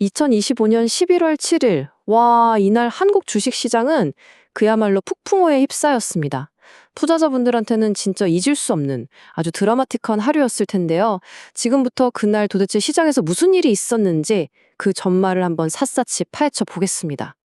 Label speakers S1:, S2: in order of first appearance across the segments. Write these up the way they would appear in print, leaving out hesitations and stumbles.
S1: 2025년 11월 7일. 와, 이날 한국 주식시장은 그야말로 폭풍우에 휩싸였습니다. 투자자분들한테는 진짜 잊을 수 없는 아주 드라마틱한 하루였을 텐데요. 지금부터 그날 도대체 시장에서 무슨 일이 있었는지 그 전말을 한번 샅샅이 파헤쳐 보겠습니다.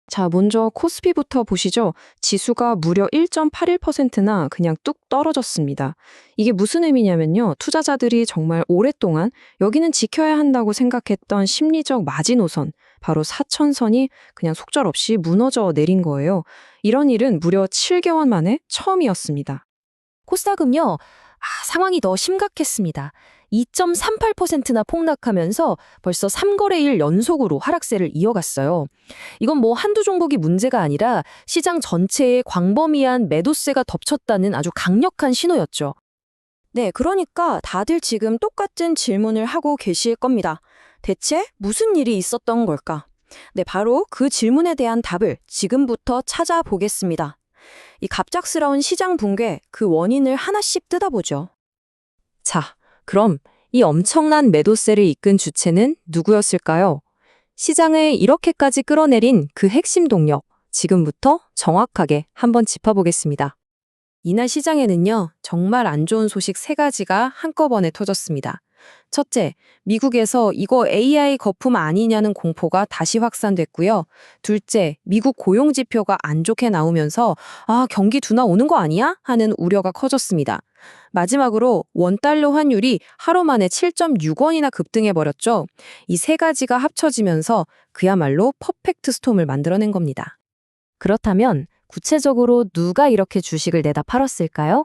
S2: 자, 먼저 코스피부터 보시죠. 지수가 무려 1.81%나 그냥 뚝 떨어졌습니다. 이게 무슨 의미냐면요. 투자자들이 정말 오랫동안 여기는 지켜야 한다고 생각했던 심리적 마지노선, 바로 4천선이 그냥 속절없이 무너져 내린 거예요. 이런 일은 무려 7개월 만에 처음이었습니다.
S3: 코스닥은요, 상황이 더 심각했습니다. 2.38%나 폭락하면서 벌써 3거래일 연속으로 하락세를 이어갔어요. 이건 뭐 한두 종목이 문제가 아니라 시장 전체에 광범위한 매도세가 덮쳤다는 아주 강력한 신호였죠.
S2: 네, 그러니까 다들 지금 똑같은 질문을 하고 계실 겁니다. 대체 무슨 일이 있었던 걸까? 네, 바로 그 질문에 대한 답을 지금부터 찾아보겠습니다. 이 갑작스러운 시장 붕괴, 그 원인을 하나씩 뜯어보죠.
S1: 자, 그럼 이 엄청난 매도세를 이끈 주체는 누구였을까요? 시장을 이렇게까지 끌어내린 그 핵심 동력, 지금부터 정확하게 한번 짚어보겠습니다. 이날 시장에는요, 정말 안 좋은 소식 3가지가 한꺼번에 터졌습니다. 첫째, 미국에서 이거 AI 거품 아니냐는 공포가 다시 확산됐고요. 둘째, 미국 고용 지표가 안 좋게 나오면서 경기 둔화 오는 거 아니야? 하는 우려가 커졌습니다. 마지막으로 원달러 환율이 하루 만에 7.6원이나 급등해버렸죠. 이 3가지가 합쳐지면서 그야말로 퍼펙트 스톰을 만들어낸 겁니다.
S3: 그렇다면 구체적으로 누가 이렇게 주식을 내다 팔았을까요?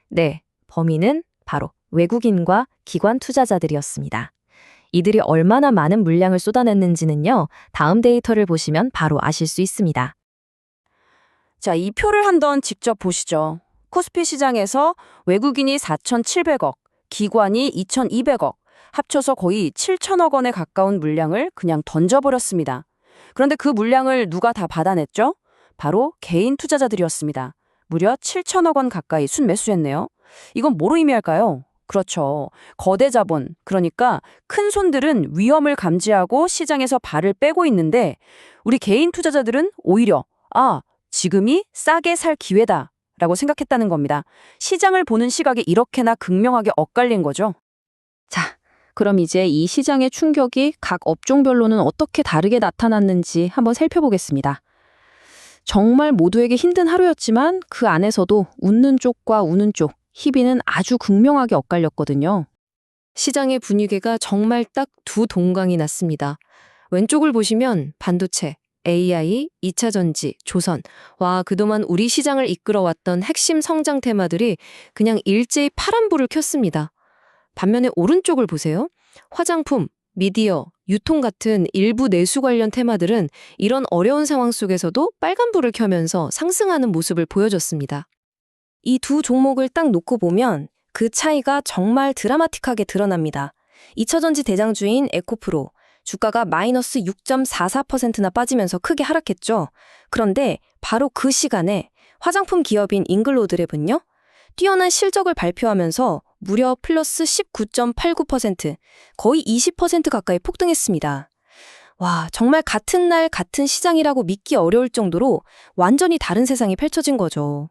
S3: 네, 범인은 바로 외국인과 기관 투자자들이었습니다. 이들이 얼마나 많은 물량을 쏟아냈는지는요, 다음 데이터를 보시면 바로 아실 수 있습니다.
S2: 자, 이 표를 한번 직접 보시죠. 코스피 시장에서 외국인이 4,700억, 기관이 2,200억, 합쳐서 거의 7천억 원에 가까운 물량을 그냥 던져버렸습니다. 그런데 그 물량을 누가 다 받아냈죠? 바로 개인 투자자들이었습니다. 무려 7천억 원 가까이 순매수했네요. 이건 뭐로 의미할까요? 그렇죠. 거대 자본, 그러니까 큰 손들은 위험을 감지하고 시장에서 발을 빼고 있는데 우리 개인 투자자들은 오히려 지금이 싸게 살 기회다 라고 생각했다는 겁니다. 시장을 보는 시각이 이렇게나 극명하게 엇갈린 거죠.
S1: 자, 그럼 이제 이 시장의 충격이 각 업종별로는 어떻게 다르게 나타났는지 한번 살펴보겠습니다. 정말 모두에게 힘든 하루였지만 그 안에서도 웃는 쪽과 우는 쪽, 희비는 아주 극명하게 엇갈렸거든요. 시장의 분위기가 정말 딱 두 동강이 났습니다. 왼쪽을 보시면 반도체, AI, 2차 전지, 조선. 와, 그동안 우리 시장을 이끌어왔던 핵심 성장 테마들이 그냥 일제히 파란불을 켰습니다. 반면에 오른쪽을 보세요. 화장품, 미디어, 유통 같은 일부 내수 관련 테마들은 이런 어려운 상황 속에서도 빨간불을 켜면서 상승하는 모습을 보여줬습니다.
S2: 이 두 종목을 딱 놓고 보면 그 차이가 정말 드라마틱하게 드러납니다. 2차전지 대장주인 에코프로, 주가가 마이너스 6.44%나 빠지면서 크게 하락했죠. 그런데 바로 그 시간에 화장품 기업인 잉글로드랩은요, 뛰어난 실적을 발표하면서 무려 플러스 19.89%, 거의 20% 가까이 폭등했습니다. 와, 정말 같은 날 같은 시장이라고 믿기 어려울 정도로 완전히 다른 세상이 펼쳐진 거죠.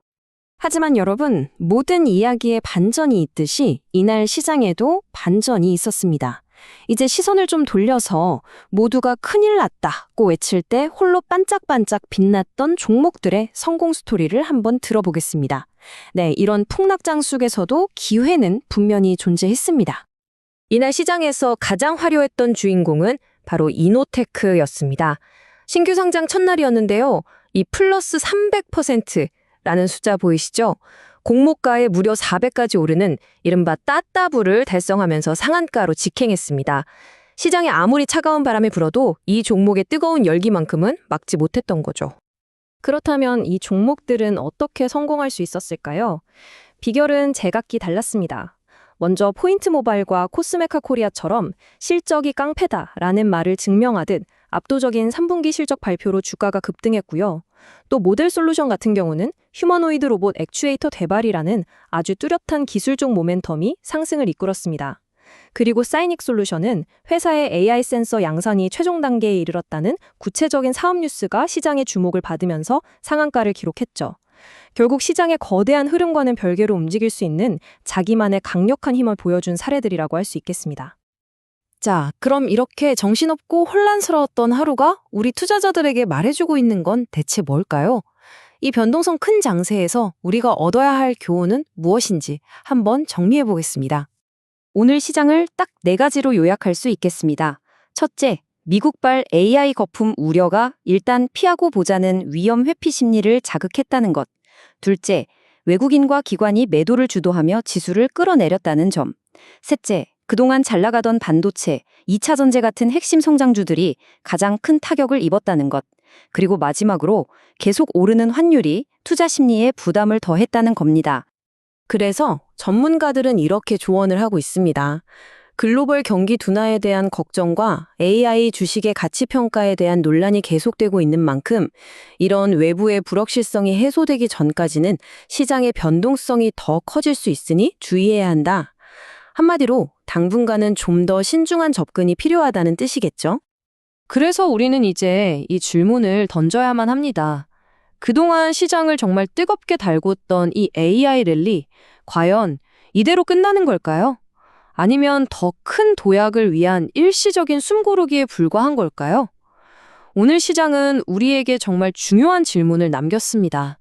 S2: 하지만 여러분, 모든 이야기에 반전이 있듯이 이날 시장에도 반전이 있었습니다. 이제 시선을 좀 돌려서 모두가 큰일 났다고 외칠 때 홀로 반짝반짝 빛났던 종목들의 성공 스토리를 한번 들어보겠습니다. 네, 이런 풍락장 속에서도 기회는 분명히 존재했습니다.
S1: 이날 시장에서 가장 화려했던 주인공은 바로 이노테크였습니다. 신규 상장 첫날이었는데요. 이 플러스 300%라는 숫자 보이시죠? 공모가에 무려 400까지 오르는 이른바 따따블을 달성하면서 상한가로 직행했습니다. 시장에 아무리 차가운 바람이 불어도 이 종목의 뜨거운 열기만큼은 막지 못했던 거죠.
S3: 그렇다면 이 종목들은 어떻게 성공할 수 있었을까요? 비결은 제각기 달랐습니다. 먼저 포인트모바일과 코스메카 코리아처럼 실적이 깡패다라는 말을 증명하듯 압도적인 3분기 실적 발표로 주가가 급등했고요. 또 모델솔루션 같은 경우는 휴머노이드 로봇 액추에이터 대발이라는 아주 뚜렷한 기술적 모멘텀이 상승을 이끌었습니다. 그리고 사이닉 솔루션은 회사의 AI 센서 양산이 최종 단계에 이르렀다는 구체적인 사업 뉴스가 시장의 주목을 받으면서 상한가를 기록했죠. 결국 시장의 거대한 흐름과는 별개로 움직일 수 있는 자기만의 강력한 힘을 보여준 사례들이라고 할 수 있겠습니다.
S1: 자, 그럼 이렇게 정신없고 혼란스러웠던 하루가 우리 투자자들에게 말해주고 있는 건 대체 뭘까요? 이 변동성 큰 장세에서 우리가 얻어야 할 교훈은 무엇인지 한번 정리해 보겠습니다. 오늘 시장을 딱 4가지로 요약할 수 있겠습니다. 첫째, 미국발 AI 거품 우려가 일단 피하고 보자는 위험 회피 심리를 자극했다는 것. 둘째, 외국인과 기관이 매도를 주도하며 지수를 끌어내렸다는 점. 셋째, 그동안 잘 나가던 반도체, 2차 전지 같은 핵심 성장주들이 가장 큰 타격을 입었다는 것. 그리고 마지막으로 계속 오르는 환율이 투자 심리에 부담을 더했다는 겁니다. 그래서 전문가들은 이렇게 조언을 하고 있습니다. 글로벌 경기 둔화에 대한 걱정과 AI 주식의 가치 평가에 대한 논란이 계속되고 있는 만큼 이런 외부의 불확실성이 해소되기 전까지는 시장의 변동성이 더 커질 수 있으니 주의해야 한다. 한마디로 당분간은 좀 더 신중한 접근이 필요하다는 뜻이겠죠?
S2: 그래서 우리는 이제 이 질문을 던져야만 합니다. 그동안 시장을 정말 뜨겁게 달궜던 이 AI 랠리, 과연 이대로 끝나는 걸까요? 아니면 더 큰 도약을 위한 일시적인 숨고르기에 불과한 걸까요? 오늘 시장은 우리에게 정말 중요한 질문을 남겼습니다.